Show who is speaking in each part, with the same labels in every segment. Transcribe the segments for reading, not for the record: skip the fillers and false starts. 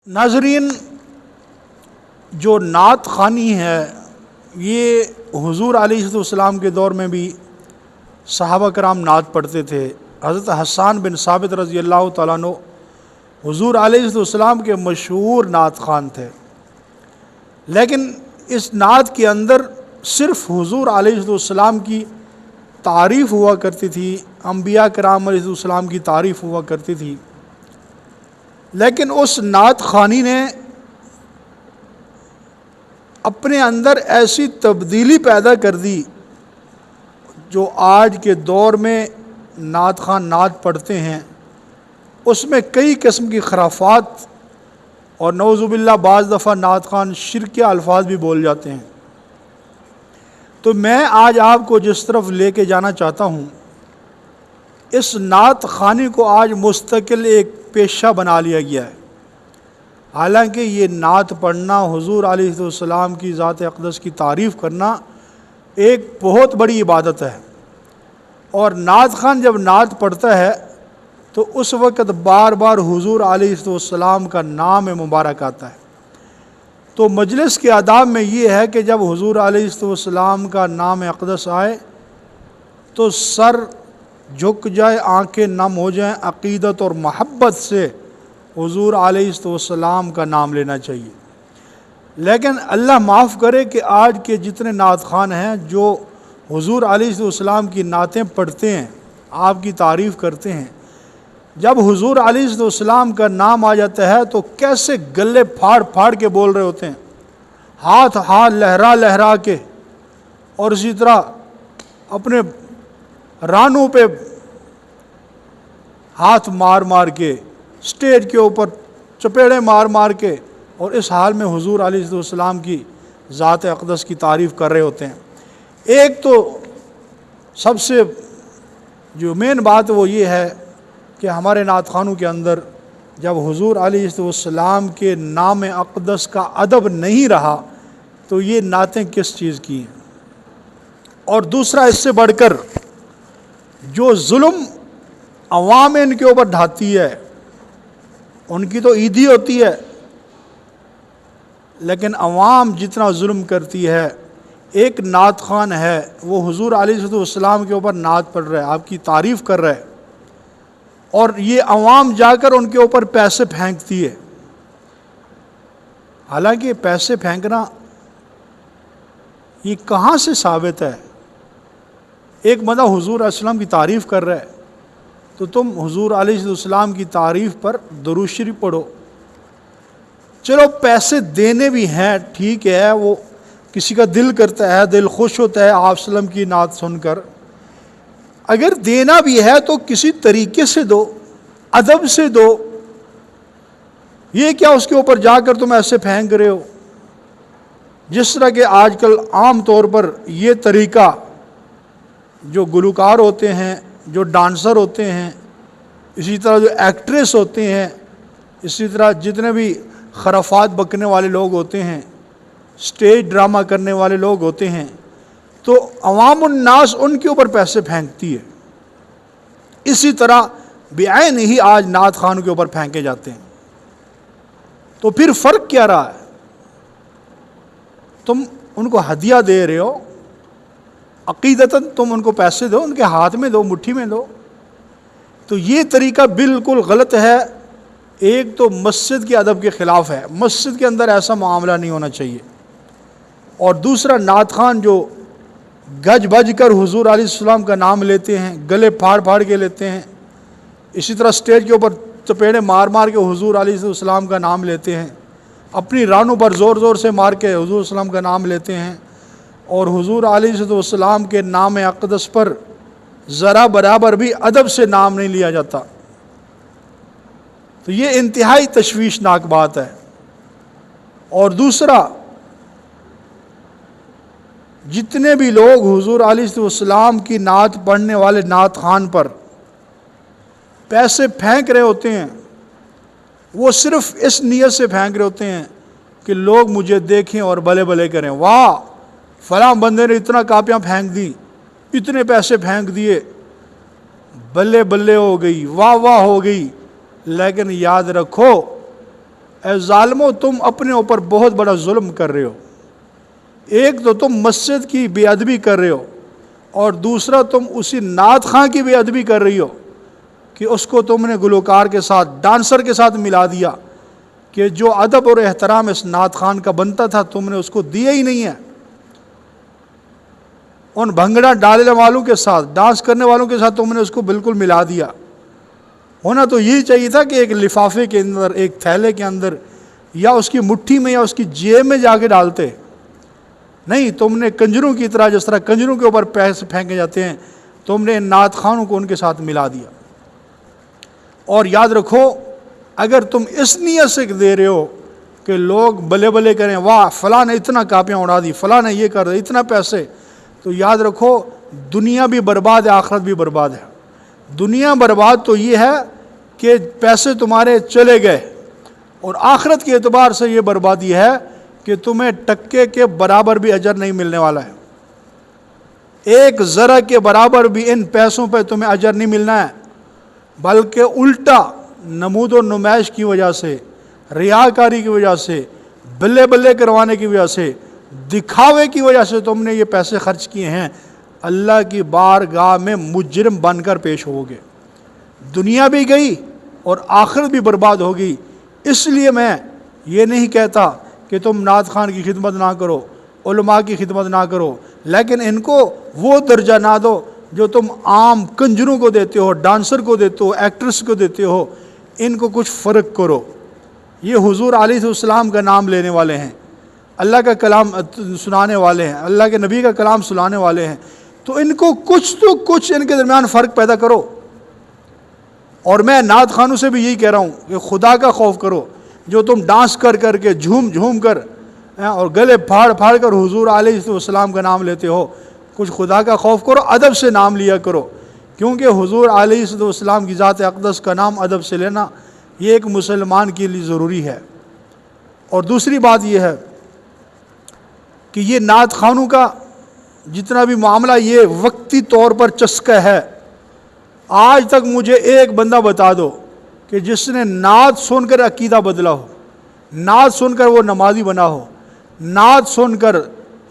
Speaker 1: ناظرین، جو نعت خوانی ہے یہ حضور علیہ السلام کے دور میں بھی صحابہ کرام نعت پڑھتے تھے۔ حضرت حسان بن ثابت رضی اللہ تعالیٰ عنہ حضور علیہ السلام کے مشہور نعت خوان تھے، لیکن اس نعت کے اندر صرف حضور علیہ السلام کی تعریف ہوا کرتی تھی، انبیاء کرام علیہ السلام کی تعریف ہوا کرتی تھی، لیکن اس نعت خوانی نے اپنے اندر ایسی تبدیلی پیدا کر دی جو آج کے دور میں نعت خوان نعت پڑھتے ہیں اس میں کئی قسم کی خرافات اور نعوذ باللہ بعض دفعہ نعت خوان شرکیہ الفاظ بھی بول جاتے ہیں۔ تو میں آج آپ کو جس طرف لے کے جانا چاہتا ہوں، اس نعت خوانی کو آج مستقل ایک پیشہ بنا لیا گیا ہے۔ حالانکہ یہ نعت پڑھنا، حضور علیہ السلام کی ذات اقدس کی تعریف کرنا ایک بہت بڑی عبادت ہے، اور نعت خوان جب نعت پڑھتا ہے تو اس وقت بار بار حضور علیہ السلام کا نام مبارک آتا ہے۔ تو مجلس کے آداب میں یہ ہے کہ جب حضور علیہ السلام کا نام اقدس آئے تو سر جھک جائے، آنکھیں نم ہو جائیں، عقیدت اور محبت سے حضور علیہ السلام کا نام لینا چاہیے۔ لیکن اللہ معاف کرے کہ آج کے جتنے نعت خوان ہیں جو حضور علیہ السلام کی نعتیں پڑھتے ہیں، آپ کی تعریف کرتے ہیں، جب حضور علیہ السلام کا نام آ جاتا ہے تو کیسے گلے پھاڑ پھاڑ کے بول رہے ہوتے ہیں، ہاتھ لہرا لہرا کے، اور اسی طرح اپنے رانوں پہ ہاتھ مار مار کے، سٹیج کے اوپر چپیڑے مار مار کے، اور اس حال میں حضور علیہ السلام کی ذات اقدس کی تعریف کر رہے ہوتے ہیں۔ ایک تو سب سے جو مین بات وہ یہ ہے کہ ہمارے نعت خوانوں کے اندر جب حضور علیہ السلام کے نام اقدس کا ادب نہیں رہا تو یہ نعتیں کس چیز کی ہیں۔ اور دوسرا، اس سے بڑھ کر جو ظلم عوام ان کے اوپر ڈھاتی ہے، ان کی تو عیدی ہوتی ہے، لیکن عوام جتنا ظلم کرتی ہے، ایک نعت خوان ہے وہ حضور علیہ السلام کے اوپر نعت پڑھ رہا ہے، آپ کی تعریف کر رہا ہے، اور یہ عوام جا کر ان کے اوپر پیسے پھینکتی ہے۔ حالانکہ پیسے پھینکنا یہ کہاں سے ثابت ہے؟ ایک بندہ حضور علیہ السلام کی تعریف کر رہا ہے تو تم حضور علیہ السلام کی تعریف پر درود شریف پڑھو۔ چلو پیسے دینے بھی ہیں، ٹھیک ہے، وہ کسی کا دل کرتا ہے، دل خوش ہوتا ہے آپ وسلم کی نعت سن کر، اگر دینا بھی ہے تو کسی طریقے سے دو، ادب سے دو۔ یہ کیا اس کے اوپر جا کر تم ایسے پھینک رہے ہو؟ جس طرح کہ آج کل عام طور پر یہ طریقہ جو گلوکار ہوتے ہیں، جو ڈانسر ہوتے ہیں، اسی طرح جو ایکٹریس ہوتے ہیں، اسی طرح جتنے بھی خرافات بکنے والے لوگ ہوتے ہیں، سٹیج ڈرامہ کرنے والے لوگ ہوتے ہیں، تو عوام الناس ان کے اوپر پیسے پھینکتی ہے۔ اسی طرح بعین ہی آج نعت خوانوں کے اوپر پھینکے جاتے ہیں۔ تو پھر فرق کیا رہا ہے؟ تم ان کو ہدیہ دے رہے ہو، عقیدتاً تم ان کو پیسے دو، ان کے ہاتھ میں دو، مٹھی میں دو، تو یہ طریقہ بالکل غلط ہے۔ ایک تو مسجد کے ادب کے خلاف ہے، مسجد کے اندر ایسا معاملہ نہیں ہونا چاہیے، اور دوسرا نعت خوان جو گج بج کر حضور علیہ السلام کا نام لیتے ہیں، گلے پھاڑ پھاڑ کے لیتے ہیں، اسی طرح سٹیج کے اوپر چپیڑے مار مار کے حضور علیہ السلام کا نام لیتے ہیں، اپنی رانوں پر زور زور سے مار کے حضور السلام کا نام لیتے ہیں، اور حضور علیہ السلام کے نام اقدس پر ذرا برابر بھی ادب سے نام نہیں لیا جاتا، تو یہ انتہائی تشویشناک بات ہے۔ اور دوسرا، جتنے بھی لوگ حضور علیہ السلام کی نعت پڑھنے والے نعت خوان پر پیسے پھینک رہے ہوتے ہیں، وہ صرف اس نیت سے پھینک رہے ہوتے ہیں کہ لوگ مجھے دیکھیں اور بلے بلے کریں، واہ فلاں بندے نے اتنا کاپیاں پھینک دی، اتنے پیسے پھینک دیے، بلے بلے ہو گئی، واہ واہ ہو گئی۔ لیکن یاد رکھو اے ظالمو تم اپنے اوپر بہت بڑا ظلم کر رہے ہو. ایک تو تم مسجد کی بے ادبی کر رہے ہو اور دوسرا تم اسی نعت خواں کی بے ادبی کر رہی ہو کہ اس کو تم نے گلوکار کے ساتھ ڈانسر کے ساتھ ملا دیا کہ جو ادب اور احترام اس نعت خان کا بنتا تھا تم نے اس کو دیا ہی نہیں ہے. ان بھنگڑا ڈالنے والوں کے ساتھ ڈانس کرنے والوں کے ساتھ تم نے اس کو بالکل ملا دیا. ہونا تو یہی چاہیے تھا کہ ایک لفافے کے اندر ایک تھیلے کے اندر یا اس کی مٹھی میں یا اس کی جیب میں جا کے ڈالتے. نہیں تم نے کنجروں کی طرح جس طرح کنجروں کے اوپر پیسے پھینکے جاتے ہیں تم نے نعت خانوں کو ان کے ساتھ ملا دیا. اور یاد رکھو اگر تم اس نیت سے دے رہے ہو کہ لوگ بلے بلے کریں واہ فلاں نے اتنا کاپیاں اڑا دی فلاں نے یہ کر دی اتنا پیسے، تو یاد رکھو دنیا بھی برباد ہے آخرت بھی برباد ہے. دنیا برباد تو یہ ہے کہ پیسے تمہارے چلے گئے، اور آخرت کے اعتبار سے یہ بربادی ہے کہ تمہیں ٹکے کے برابر بھی اجر نہیں ملنے والا ہے. ایک ذرہ کے برابر بھی ان پیسوں پہ تمہیں اجر نہیں ملنا ہے، بلکہ الٹا نمود و نمائش کی وجہ سے، ریاکاری کی وجہ سے، بلے بلے کروانے کی وجہ سے، دکھاوے کی وجہ سے تم نے یہ پیسے خرچ کیے ہیں، اللہ کی بارگاہ میں مجرم بن کر پیش ہوگے. دنیا بھی گئی اور آخرت بھی برباد ہوگی. اس لیے میں یہ نہیں کہتا کہ تم نعت خان کی خدمت نہ کرو، علماء کی خدمت نہ کرو، لیکن ان کو وہ درجہ نہ دو جو تم عام کنجروں کو دیتے ہو، ڈانسر کو دیتے ہو، ایکٹریس کو دیتے ہو. ان کو کچھ فرق کرو. یہ حضور علیہ السلام کا نام لینے والے ہیں، اللہ کا کلام سنانے والے ہیں، اللہ کے نبی کا کلام سنانے والے ہیں، تو ان کو کچھ تو کچھ ان کے درمیان فرق پیدا کرو. اور میں نعت خانوں سے بھی یہی کہہ رہا ہوں کہ خدا کا خوف کرو. جو تم ڈانس کر کر کے جھوم جھوم کر اور گلے پھاڑ پھاڑ کر حضور علیہ السلام کا نام لیتے ہو، کچھ خدا کا خوف کرو، ادب سے نام لیا کرو. کیونکہ حضور علیہ السلام کی ذات اقدس کا نام ادب سے لینا یہ ایک مسلمان کے لیے ضروری ہے. اور دوسری بات یہ ہے کہ یہ نعت خانوں کا جتنا بھی معاملہ یہ وقتی طور پر چسکا ہے. آج تک مجھے ایک بندہ بتا دو کہ جس نے نعت سن کر عقیدہ بدلا ہو، نعت سن کر وہ نمازی بنا ہو، نعت سن کر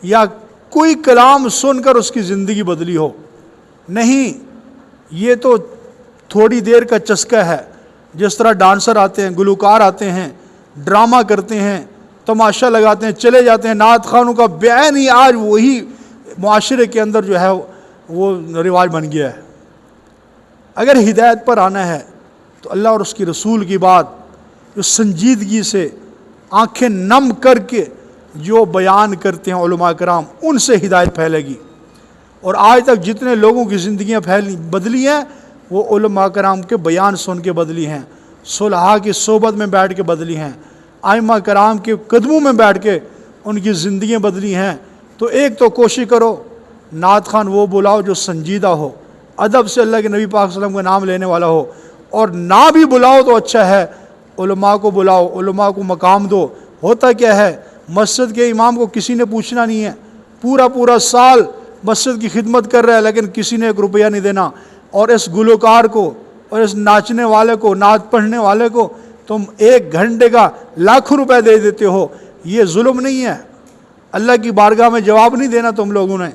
Speaker 1: یا کوئی کلام سن کر اس کی زندگی بدلی ہو. نہیں، یہ تو تھوڑی دیر کا چسکا ہے. جس طرح ڈانسر آتے ہیں، گلوکار آتے ہیں، ڈرامہ کرتے ہیں، تماشا لگاتے ہیں، چلے جاتے ہیں. نعت خانوں کا بعین ہی آج وہی معاشرے کے اندر جو ہے وہ رواج بن گیا ہے. اگر ہدایت پر آنا ہے تو اللہ اور اس کی رسول کی بات جو سنجیدگی سے آنکھیں نم کر کے جو بیان کرتے ہیں علماء کرام، ان سے ہدایت پھیلے گی. اور آج تک جتنے لوگوں کی زندگیاں بدلی ہیں وہ علماء کرام کے بیان سن کے بدلی ہیں، صلحاء کی صحبت میں بیٹھ کے بدلی ہیں، ائمہ کرام کے قدموں میں بیٹھ کے ان کی زندگیاں بدلی ہیں. تو ایک تو کوشش کرو نعت خان وہ بلاؤ جو سنجیدہ ہو، ادب سے اللہ کے نبی پاک صلی اللہ علیہ وسلم کا نام لینے والا ہو. اور نہ بھی بلاؤ تو اچھا ہے، علماء کو بلاؤ، علماء کو مقام دو. ہوتا کیا ہے، مسجد کے امام کو کسی نے پوچھنا نہیں ہے، پورا سال مسجد کی خدمت کر رہا ہے لیکن کسی نے 1 روپیہ نہیں دینا. اور اس گلوکار کو اور اس ناچنے والے کو، نعت پڑھنے والے کو تم 1 گھنٹے کا لاکھوں روپے دے دیتے ہو. یہ ظلم نہیں ہے؟ اللہ کی بارگاہ میں جواب نہیں دینا تم لوگوں نے؟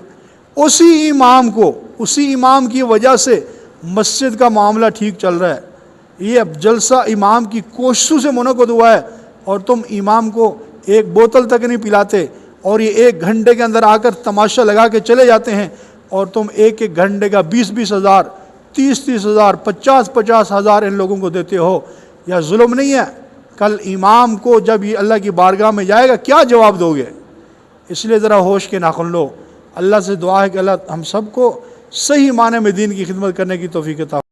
Speaker 1: اسی امام کی وجہ سے مسجد کا معاملہ ٹھیک چل رہا ہے. یہ اب جلسہ امام کی کوششوں سے منعقد ہوا ہے اور تم امام کو 1 بوتل تک نہیں پلاتے، اور یہ 1 گھنٹے کے اندر آ کر تماشا لگا کے چلے جاتے ہیں. اور تم 1 گھنٹے کا 20 ہزار، 30 ہزار، 50 ہزار ان لوگوں کو دیتے ہو. یا ظلم نہیں ہے؟ کل امام کو جب یہ اللہ کی بارگاہ میں جائے گا کیا جواب دو گے؟ اس لیے ذرا ہوش کے ناخن لو. اللہ سے دعا ہے کہ اللہ ہم سب کو صحیح معنی میں دین کی خدمت کرنے کی توفیق عطا